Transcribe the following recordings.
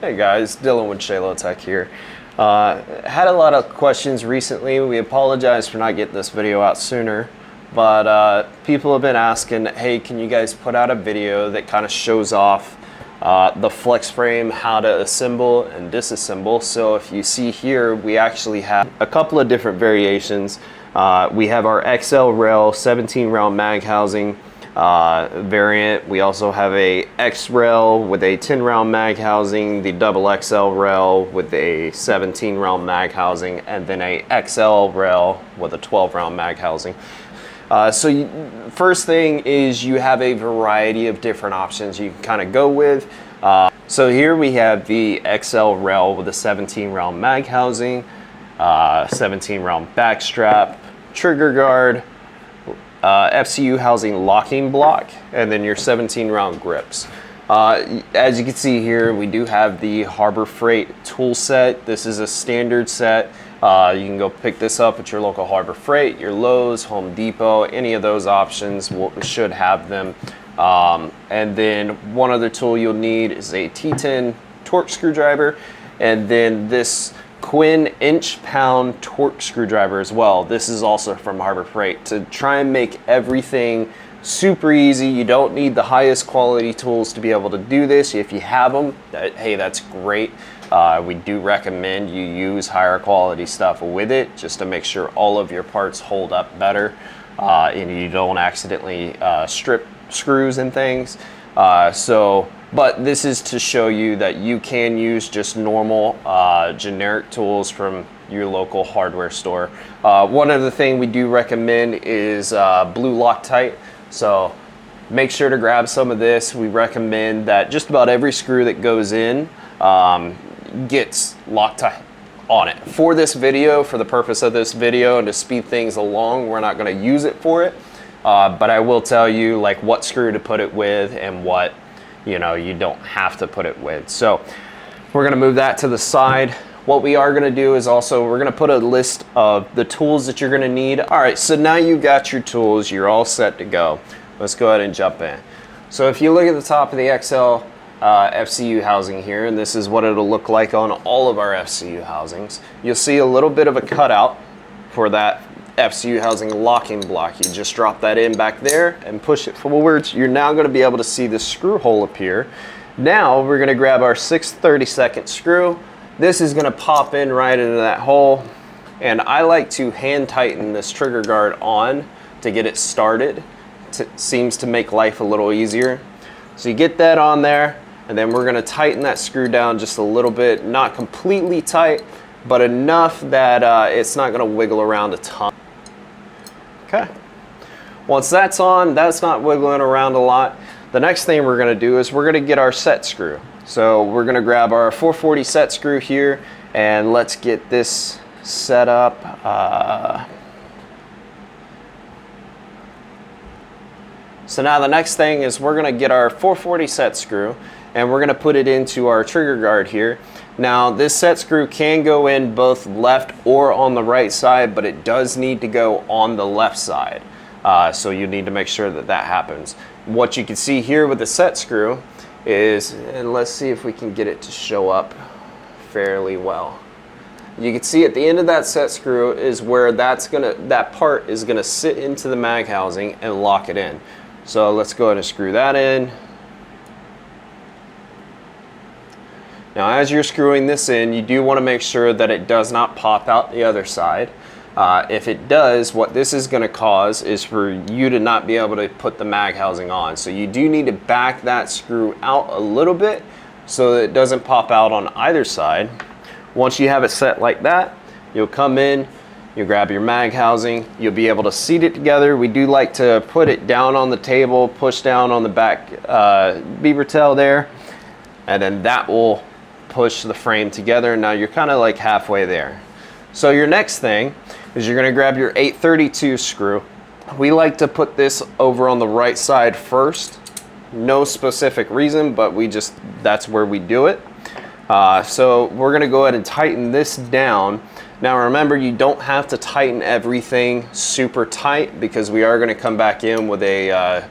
Hey guys, Dylan with ShaloTek here. Had a lot of questions recently. We apologize for not getting this video out sooner, but people have been asking, hey, can you guys put out a video that kind of shows off the flex frame, how to assemble and disassemble. So if you see here, we actually have a couple of different variations. We have our XL rail 17 round mag housing variant. We also have a X rail with a 10 round mag housing, the double XL rail with a 17 round mag housing, and then a XL rail with a 12 round mag housing. First thing is you have a variety of different options you can kind of go with. So here we have the XL rail with a 17 round mag housing, 17 round back strap, trigger guard, FCU housing locking block, and then your 17 round grips. As you can see here, we do have the Harbor Freight tool set. This is a standard set. You can go pick this up at your local Harbor Freight, your Lowe's, Home Depot, any of those options should have them. And then one other tool you'll need is a T10 torque screwdriver, and then this Quinn inch-pound torque screwdriver as well. This is also from Harbor Freight to try and make everything super easy. You don't need the highest quality tools to be able to do this. If you have them, hey, that's great. We do recommend you use higher quality stuff with it just to make sure all of your parts hold up better and you don't accidentally strip screws and things. But this is to show you that you can use just normal generic tools from your local hardware store. One other thing we do recommend is blue Loctite. So make sure to grab some of this. We recommend that just about every screw that goes in gets Loctite on it. For this video, for the purpose of this video and to speed things along, we're not going to use it for it. But I will tell you like what screw to put it with and what you don't have to put it with. So we're going to move that to the side. What we are going to do is also we're going to put a list of the tools that you're going to need. All right, so now you've got your tools, you're all set to go. Let's go ahead and jump in. So if you look at the top of the XL FCU housing here, and this is what it'll look like on all of our FCU housings, you'll see a little bit of a cutout for that FCU housing locking block. You just drop that in back there and push it forwards. You're now going to be able to see the screw hole appear. Now we're going to grab our 6/32 screw. This is going to pop in right into that hole, and I like to hand tighten this trigger guard on to get it started. Seems to make life a little easier. So you get that on there, and then we're going to tighten that screw down just a little bit, not completely tight, but enough that it's not going to wiggle around a ton. Okay, once that's on, that's not wiggling around a lot. The next thing we're going to do is we're going to get our set screw. So we're going to grab our 440 set screw here, and let's get this set up. So now the next thing is we're going to get our 440 set screw, and we're going to put it into our trigger guard here. Now this set screw can go in both left or on the right side, but it does need to go on the left side. So you need to make sure that that happens. What you can see here with the set screw is, and let's see if we can get it to show up fairly well. You can see at the end of that set screw is where that part is gonna sit into the mag housing and lock it in. So let's go ahead and screw that in. Now as you're screwing this in, you do want to make sure that it does not pop out the other side. If it does, what this is going to cause is for you to not be able to put the mag housing on. So you do need to back that screw out a little bit so that it doesn't pop out on either side. Once you have it set like that, you'll come in, you'll grab your mag housing, you'll be able to seat it together. We do like to put it down on the table, push down on the back beaver tail there, and then that will push the frame together. Now you're kind of like halfway there. So your next thing is you're going to grab your 832 screw. We like to put this over on the right side first. No specific reason, but that's where we do it. So we're going to go ahead and tighten this down. Now remember, you don't have to tighten everything super tight because we are going to come back in with a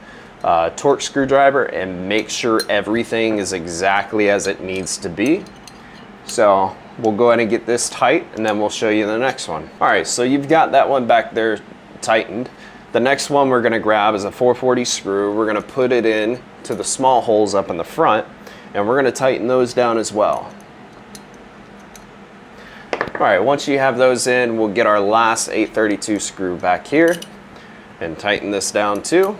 torque screwdriver and make sure everything is exactly as it needs to be. So we'll go ahead and get this tight, and then we'll show you the next one. All right, so you've got that one back there tightened. The next one we're gonna grab is a 440 screw. We're gonna put it in to the small holes up in the front, and we're gonna tighten those down as well. All right, once you have those in, we'll get our last 832 screw back here and tighten this down too.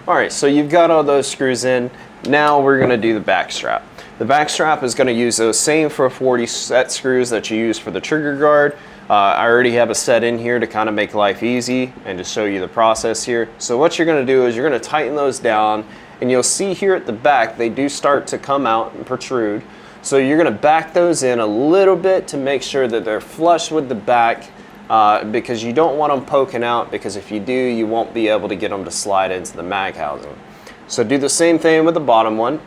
All right, so you've got all those screws in. Now we're gonna do the back strap. The back strap is gonna use those same 440 set screws that you use for the trigger guard. I already have a set in here to kind of make life easy and to show you the process here. So what you're gonna do is you're gonna tighten those down, and you'll see here at the back, they do start to come out and protrude. So you're gonna back those in a little bit to make sure that they're flush with the back, because you don't want them poking out, because if you do, you won't be able to get them to slide into the mag housing. So do the same thing with the bottom one.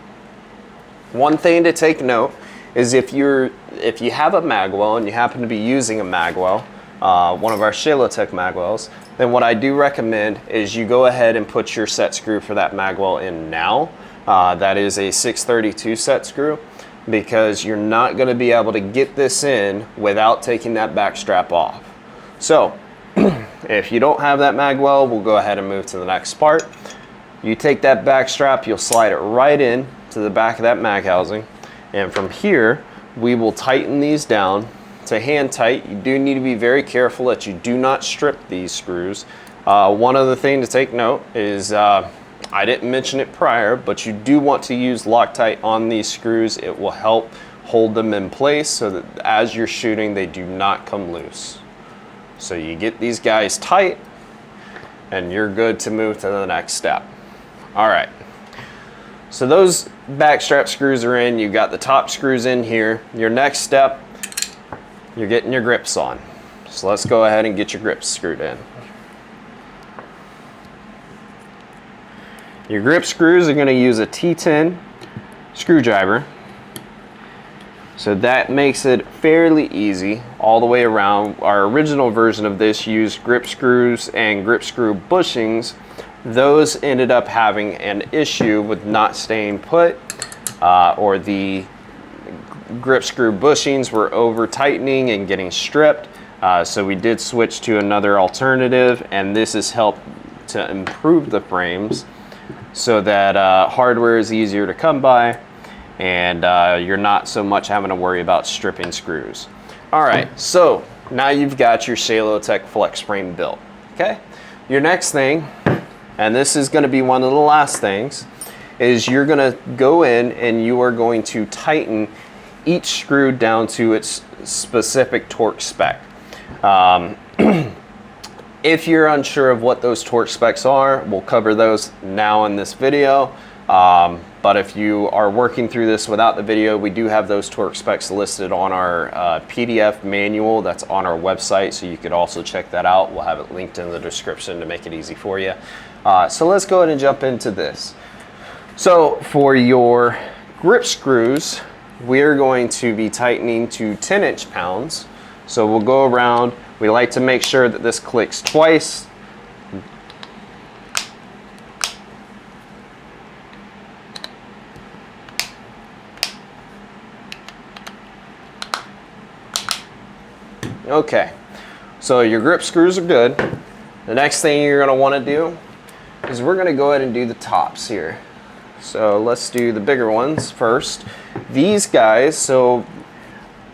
One thing to take note is if you have a magwell and you happen to be using a magwell, one of our ShaloTek magwells, then what I do recommend is you go ahead and put your set screw for that magwell in now. That is a 632 set screw, because you're not going to be able to get this in without taking that back strap off. So if you don't have that magwell, we'll go ahead and move to the next part. You take that back strap, you'll slide it right in to the back of that mag housing, and from here we will tighten these down to hand tight. You do need to be very careful that you do not strip these screws. One other thing to take note is I didn't mention it prior, but you do want to use Loctite on these screws. It will help hold them in place so that as you're shooting, they do not come loose. So you get these guys tight and you're good to move to the next step. All right, so those back strap screws are in. You've got the top screws in here. Your next step, you're getting your grips on. So let's go ahead and get your grips screwed in. Your grip screws are going to use a T10 screwdriver. So that makes it fairly easy all the way around. Our original version of this used grip screws and grip screw bushings. Those ended up having an issue with not staying put, or the grip screw bushings were over tightening and getting stripped. So we did switch to another alternative, and this has helped to improve the frames so that hardware is easier to come by, and you're not so much having to worry about stripping screws. All right, so now you've got your ShaloTek flex frame built. Okay, your next thing, and this is going to be one of the last things, is you're going to go in and you are going to tighten each screw down to its specific torque spec. If you're unsure of what those torque specs are, we'll cover those now in this video. But if you are working through this without the video, we do have those torque specs listed on our PDF manual that's on our website, so you could also check that out. We'll have it linked in the description to make it easy for you. So let's go ahead and jump into this. So for your grip screws, we're going to be tightening to 10 inch-pounds. So we'll go around. We like to make sure that this clicks twice. Okay, so your grip screws are good. The next thing you're going to want to do is we're going to go ahead and do the tops here. So let's do the bigger ones first. These guys, so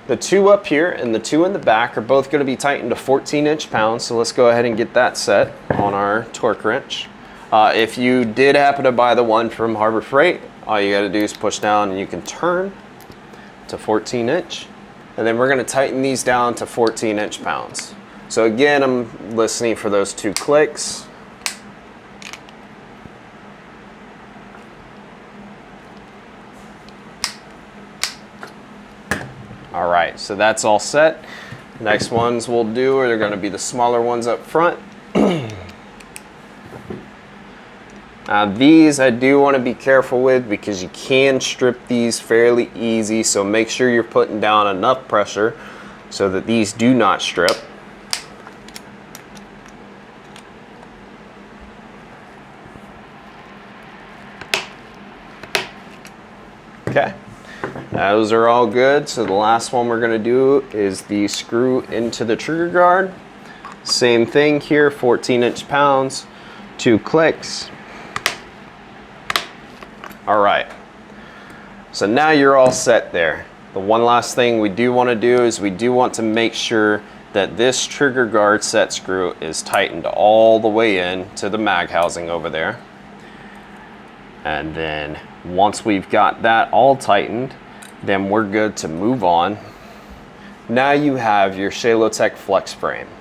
the two up here and the two in the back are both going to be tightened to 14 inch-pounds. So let's go ahead and get that set on our torque wrench. If you did happen to buy the one from Harbor Freight, all you got to do is push down and you can turn to 14 inch. And then we're going to tighten these down to 14 inch-pounds. So again, I'm listening for those two clicks. All right, so that's all set. Next ones we'll do are going to be the smaller ones up front. These I do want to be careful with because you can strip these fairly easy, so make sure you're putting down enough pressure so that these do not strip. Okay, those are all good. So the last one we're gonna do is the screw into the trigger guard. Same thing here, 14 inch-pounds, 2 clicks. All right, so now you're all set there. The one last thing we do want to do is we do want to make sure that this trigger guard set screw is tightened all the way in to the mag housing over there. And then once we've got that all tightened, then we're good to move on. Now you have your ShaloTek flex frame.